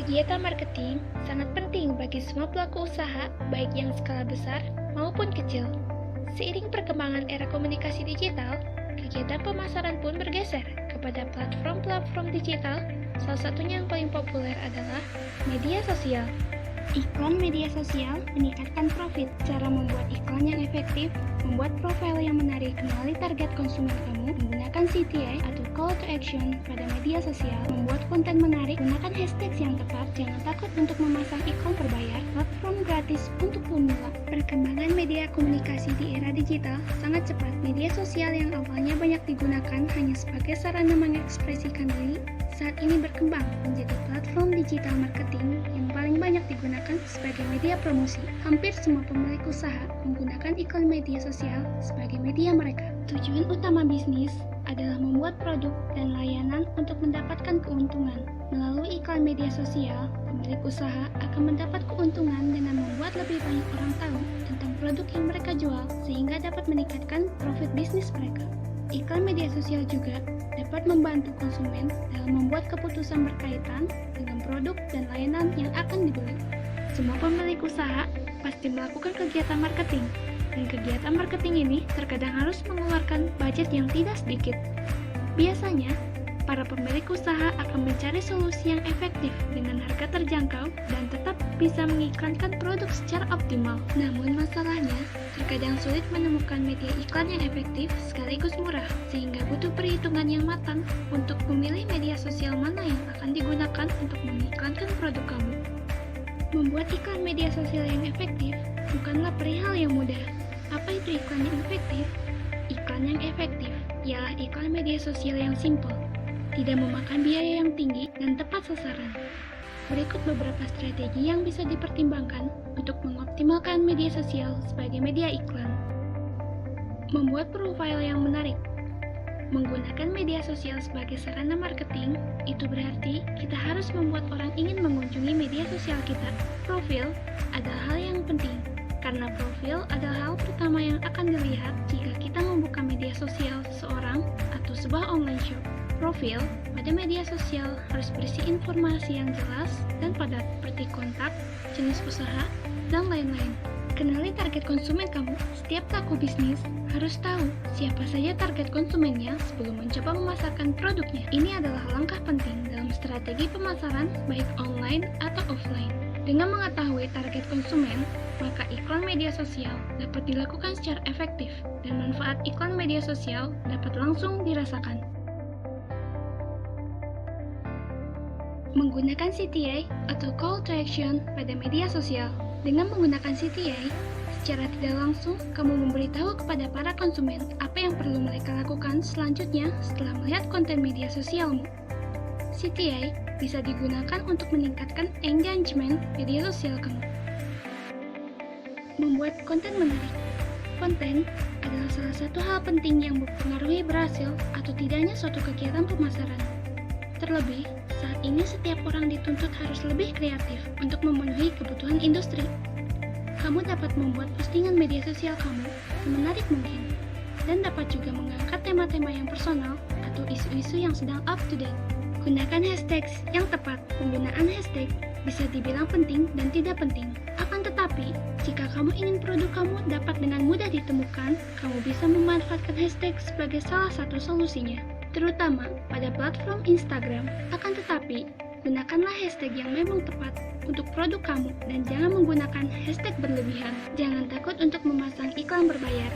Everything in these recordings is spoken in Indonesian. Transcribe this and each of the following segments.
Digital marketing sangat penting bagi semua pelaku usaha, baik yang skala besar maupun kecil. Seiring perkembangan era komunikasi digital, kegiatan pemasaran pun bergeser kepada platform-platform digital. Salah satunya yang paling populer adalah media sosial. Iklan media sosial meningkatkan profit. Cara membuat iklan yang efektif, membuat profil yang menarik, kenali target konsumen kamu, menggunakan CTA atau call to action pada media sosial, membuat konten menarik, gunakan hashtag yang tepat, jangan takut untuk memasang iklan berbayar, platform gratis untuk pemula. Perkembangan media komunikasi di era digital sangat cepat. Media sosial yang awalnya banyak digunakan hanya sebagai sarana mengekspresikan diri, saat ini berkembang menjadi platform digital marketing yang paling banyak digunakan sebagai media promosi. Hampir semua pemilik usaha menggunakan iklan media sosial sebagai media mereka. Tujuan utama bisnis adalah membuat produk dan layanan untuk mendapatkan keuntungan. Melalui iklan media sosial, pemilik usaha akan mendapat keuntungan dengan membuat lebih banyak orang tahu tentang produk yang mereka jual, sehingga dapat meningkatkan profit bisnis mereka. Iklan media sosial juga dapat membantu konsumen dalam membuat keputusan berkaitan dengan produk dan layanan yang akan dibeli. Semua pemilik usaha pasti melakukan kegiatan marketing, dan kegiatan marketing ini terkadang harus mengeluarkan budget yang tidak sedikit. Biasanya, para pemilik usaha akan mencari solusi yang efektif dengan harga terjangkau dan tetap bisa mengiklankan produk secara optimal. Namun masalahnya, terkadang sulit menemukan media iklan yang efektif sekaligus murah, sehingga butuh perhitungan yang matang untuk memilih media sosial mana yang akan digunakan untuk mengiklankan produk kamu. Membuat iklan media sosial yang efektif bukanlah perihal yang mudah. Apa itu iklan yang efektif? Iklan yang efektif ialah iklan media sosial yang simpel, tidak memakan biaya yang tinggi dan tepat sasaran. Berikut beberapa strategi yang bisa dipertimbangkan untuk mengoptimalkan media sosial sebagai media iklan. Membuat profil yang menarik. Menggunakan media sosial sebagai sarana marketing, itu berarti kita harus membuat orang ingin mengunjungi media sosial kita. Profil adalah hal yang penting, karena profil adalah hal pertama yang akan dilihat jika kita membuka media sosial seseorang atau sebuah online shop. Profil pada media sosial harus berisi informasi yang jelas dan padat seperti kontak, jenis usaha, dan lain-lain. Kenali target konsumen kamu. Setiap pelaku bisnis harus tahu siapa saja target konsumennya sebelum mencoba memasarkan produknya. Ini adalah langkah penting dalam strategi pemasaran baik online atau offline. Dengan mengetahui target konsumen, maka iklan media sosial dapat dilakukan secara efektif dan manfaat iklan media sosial dapat langsung dirasakan. Menggunakan CTA atau call to action pada media sosial. Dengan menggunakan CTA, secara tidak langsung kamu memberitahu kepada para konsumen apa yang perlu mereka lakukan selanjutnya setelah melihat konten media sosialmu. CTA bisa digunakan untuk meningkatkan engagement media sosial kamu. Membuat konten menarik. Konten adalah salah satu hal penting yang mempengaruhi berhasil atau tidaknya suatu kegiatan pemasaran. Terlebih, saat ini setiap orang dituntut harus lebih kreatif untuk memenuhi kebutuhan industri. Kamu dapat membuat postingan media sosial kamu semenarik mungkin, dan dapat juga mengangkat tema-tema yang personal atau isu-isu yang sedang up to date. Gunakan hashtag yang tepat. Penggunaan hashtag bisa dibilang penting dan tidak penting. Akan tetapi, jika kamu ingin produk kamu dapat dengan mudah ditemukan, kamu bisa memanfaatkan hashtag sebagai salah satu solusinya, terutama pada platform Instagram. Akan tetapi, gunakanlah hashtag yang memang tepat untuk produk kamu dan jangan menggunakan hashtag berlebihan. Jangan takut untuk memasang iklan berbayar.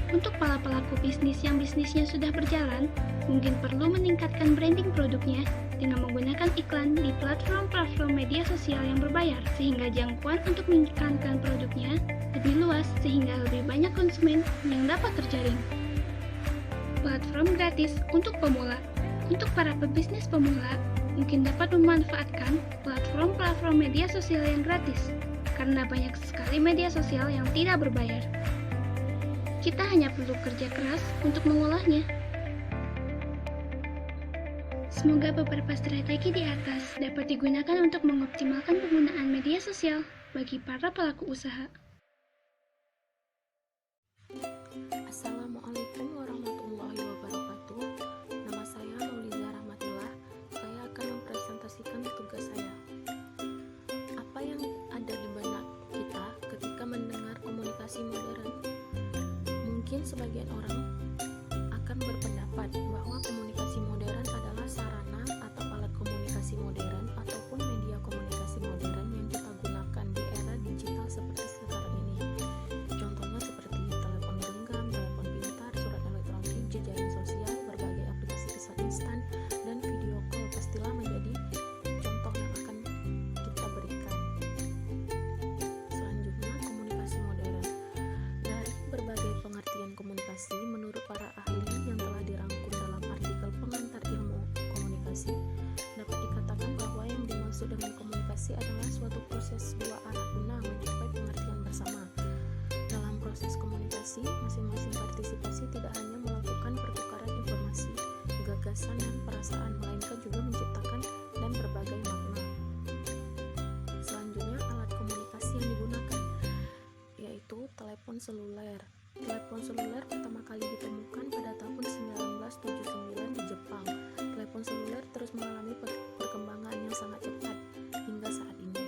Untuk para pelaku bisnis yang bisnisnya sudah berjalan, mungkin perlu meningkatkan branding produknya dengan menggunakan iklan di platform-platform media sosial yang berbayar, sehingga jangkauan untuk mengiklankan produknya lebih luas sehingga lebih banyak konsumen yang dapat terjaring. Platform gratis untuk pemula. Untuk para pebisnis pemula, mungkin dapat memanfaatkan platform-platform media sosial yang gratis, karena banyak sekali media sosial yang tidak berbayar. Kita hanya perlu kerja keras untuk mengolahnya. Semoga beberapa strategi di atas dapat digunakan untuk mengoptimalkan penggunaan media sosial bagi para pelaku usaha. Assalamualaikum warahmatullahi wabarakatuh. Nama saya Mauliza Rahmatillah. Saya akan mempresentasikan tugas saya. sebagian orang akan berpendapat bahwa komunikasi modern adalah sarana atau alat komunikasi modern ataupun media komunikasi modern yang kita gunakan di era digital seperti sekarang ini. Contohnya seperti telepon genggam, telepon pintar, surat elektronik, jejaring sosial, berbagai aplikasi pesan instan, dan video call pastilah menjadi contoh yang akan kita berikan. Selanjutnya, komunikasi modern. Dari berbagai pengertian komunikasi, menurut para ahli yang telah dirangkum dalam artikel pengantar ilmu komunikasi, dapat dikatakan bahwa yang dimaksud dengan komunikasi adalah suatu proses dua arah guna mencapai pengertian bersama. Dalam proses komunikasi, masing-masing partisipasi tidak hanya melakukan pertukaran informasi, gagasan, dan perasaan, melainkan juga menciptakan dan berbagai makna. Selanjutnya, alat komunikasi yang digunakan yaitu telepon seluler. Telepon seluler pertama kali ditemukan pada tahun 1979 di Jepang. Telepon seluler terus mengalami perkembangan yang sangat cepat hingga saat ini.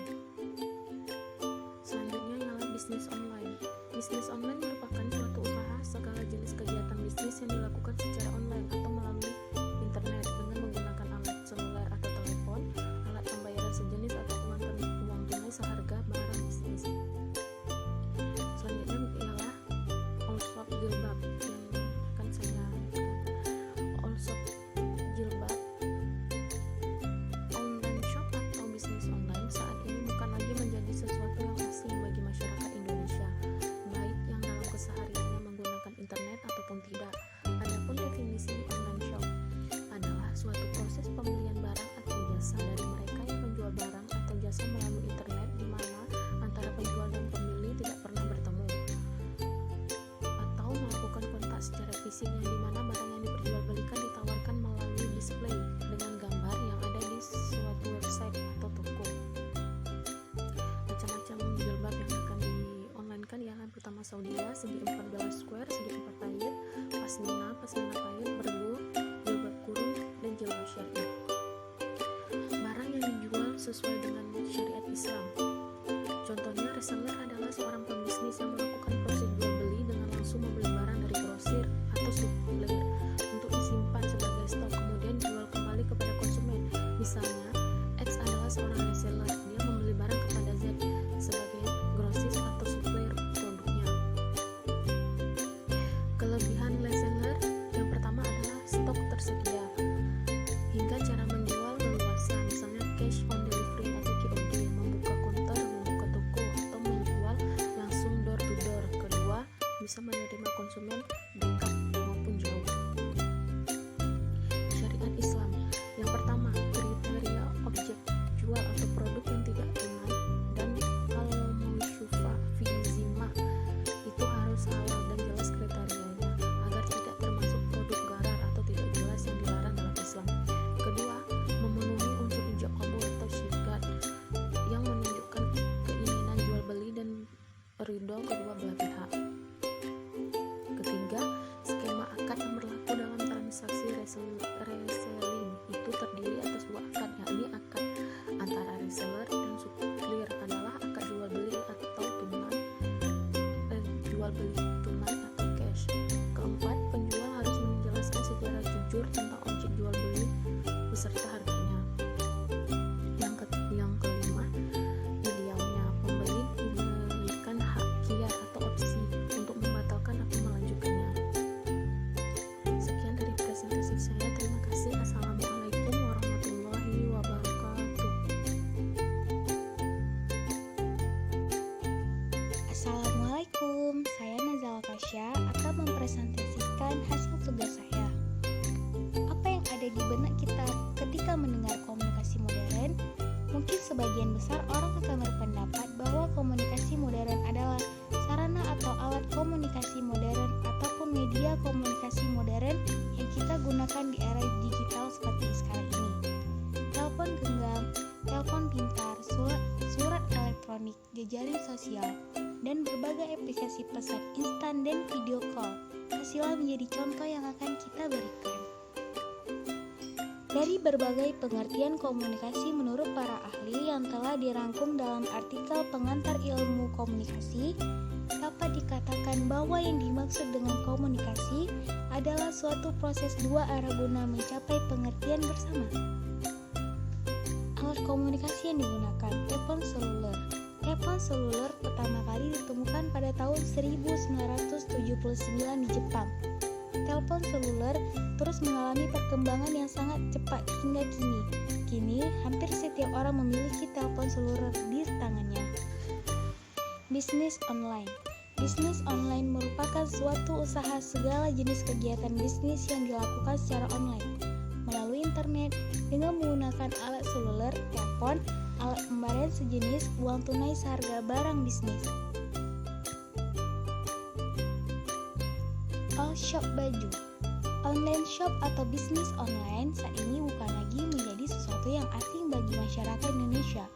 Selanjutnya ialah bisnis online. Bisnis online merupakan suatu usaha segala jenis kegiatan bisnis yang dilakukan secara online atau melalui internet dengan menggunakan alat seluler atau telepon, alat pembayaran sejenis atau uang tunai seharga barang bisnis. Selanjutnya ialah all-shop jilbab yang akan saya all-shop jilbab. Online shop atau bisnis online saat ini bukan lagi menjadi sesuatu yang asing bagi masyarakat Indonesia, baik yang dalam kesehariannya menggunakan internet ataupun tidak. Adapun definisi online shop adalah suatu proses pembelian barang atau jasa dari mereka yang menjual barang atau jasa melalui internet di mana antara penjual dan pembeli tidak pernah bertemu, atau melakukan kontak secara fisik yang dimana barang yang diperjualbelikan ditawarkan melalui display dengan gambar yang ada di suatu website atau toko. Macam-macam jilbab yang akan di-online-kan ialah pertama Saudia, segi 14 square, segi 4 payet, pasmina payet, bergu, jilbab kurung, dan jilbab syariah. Barang yang dijual sesuai dengan syariat Islam. Contohnya, reseller adalah seorang pembisnis yang melakukan proses jual beli dengan langsung membeli barang dari grosir atau supplier untuk disimpan sebagai stok kemudian dijual kembali kepada konsumen. Misalnya, X adalah seorang reseller, dia membeli barang kepada Z sebagai grosis atau supplier produknya. Kelebihan reseller yang pertama adalah stok tersedia hingga cara menjual leluasa, misalnya cash on delivery atau COD, membuka counter, membuka toko, atau menjual langsung door to door. Kedua, bisa menerima konsumen dekat maupun jauh. Syariat Islam yang pertama, kriteria objek jual atau produk yang tidak tunai dan al-mausyufah fi zimah itu harus halal dan jelas kriterianya agar tidak termasuk produk garar atau tidak jelas yang dilarang dalam Islam. Kedua, memenuhi unsur ijab kabul atau syikat yang menunjukkan keinginan jual beli dan ridho kedua belah pihak. Ketiga, skema akad yang berlaku dalam transaksi reselling itu terdiri atas dua akad, yakni akad antara reseller dan supplier adalah akad jual beli atau jual beli tunai atau cash. Keempat, penjual harus menjelaskan secara jujur tentang objek jual beli beserta harganya. Yang kelima, idealnya pembeli diberikan hak khiyar atau opsi untuk membatalkan atau melanjutkannya. Sekian dari presentasi saya. Terima kasih. Assalamualaikum warahmatullahi wabarakatuh. Assalamualaikum, saya Nazala Tasya akan mempresentasikan hasil tugas saya. Apa yang ada di benak kita ketika mendengar komunikasi modern? Mungkin sebagian besar orang akan berpendapat bahwa komunikasi modern adalah sarana atau alat komunikasi modern ataupun media komunikasi modern yang kita gunakan di era digital seperti sekarang ini. Telepon genggam, telepon pintar, surat elektronik, jejaring sosial, dan berbagai aplikasi pesan instan dan video call pastilah menjadi contoh yang akan kita berikan. Dari berbagai pengertian komunikasi menurut para ahli yang telah dirangkum dalam artikel pengantar ilmu komunikasi, dapat dikatakan bahwa yang dimaksud dengan komunikasi adalah suatu proses dua arah guna mencapai pengertian bersama. Alat komunikasi yang digunakan, telepon seluler. Telepon seluler pertama kali ditemukan pada tahun 1979 di Jepang. Telepon seluler terus mengalami perkembangan yang sangat cepat hingga kini. Kini, hampir setiap orang memiliki telepon seluler di tangannya. Bisnis online. Bisnis online merupakan suatu usaha segala jenis kegiatan bisnis yang dilakukan secara online, melalui internet, dengan menggunakan alat seluler, telepon, alat pemberian sejenis, uang tunai seharga barang bisnis. All-shop baju. Online shop atau bisnis online saat ini bukan lagi menjadi sesuatu yang asing bagi masyarakat Indonesia.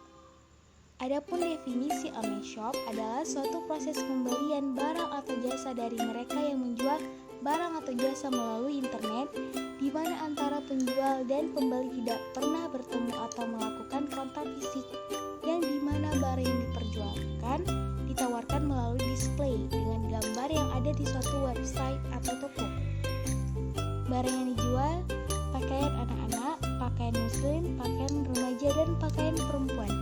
Adapun definisi online shop adalah suatu proses pembelian barang atau jasa dari mereka yang menjual barang atau jasa melalui internet, di mana antara penjual dan pembeli tidak pernah bertemu atau melakukan kontak fisik, yang di mana barang yang diperjualkan ditawarkan melalui display dengan gambar yang ada di suatu website atau toko. Barang yang dijual, pakaian anak-anak, pakaian muslim, pakaian remaja, dan pakaian perempuan.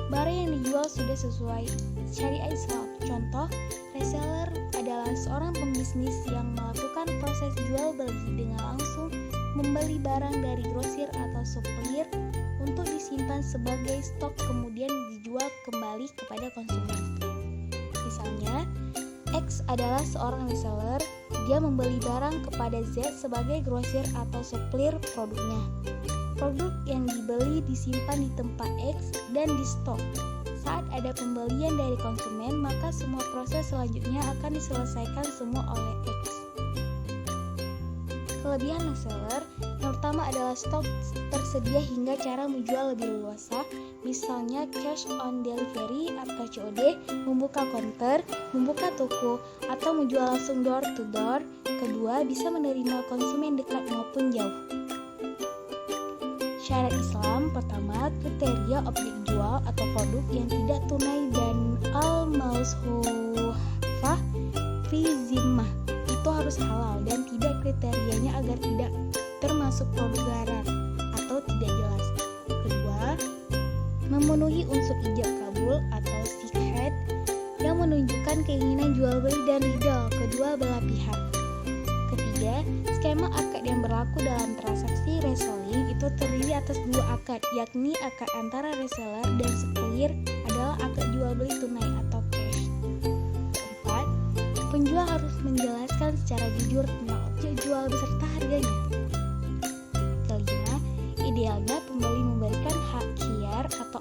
Barang yang dijual sudah sesuai syariat Islam. Contoh, reseller adalah seorang pembisnis yang melakukan proses jual beli dengan langsung membeli barang dari grosir atau supplier untuk disimpan sebagai stok kemudian dijual kembali kepada konsumen. Misalnya, X adalah seorang reseller, dia membeli barang kepada Z sebagai grosir atau supplier produknya. Produk yang dibeli disimpan di tempat X dan di stok. Saat ada pembelian dari konsumen, maka semua proses selanjutnya akan diselesaikan semua oleh X. Kelebihan reseller yang pertama adalah stok tersedia hingga cara menjual lebih leluasa, misalnya cash on delivery atau COD, membuka konter, membuka toko, atau menjual langsung door to door. Kedua, bisa menerima konsumen dekat maupun jauh. Syariat Islam pertama, kriteria objek jual atau produk yang tidak tunai dan al-mausuhah fi zimmah itu harus halal dan tidak kriterianya agar tidak termasuk produk gharar atau tidak jelas. Kedua, memenuhi unsur ijab kabul atau sihhat yang menunjukkan keinginan jual beli dan ridho kedua belah pihak. Ketiga, skema akad yang berlaku dalam transaksi reselling itu terdiri atas dua akad, yakni akad antara reseller dan supplier adalah akad jual beli tunai atau cash. Keempat, penjual harus menjelaskan secara jujur tentang objek jual beserta harganya. Kelima, idealnya pembeli memberikan hak khiyar atau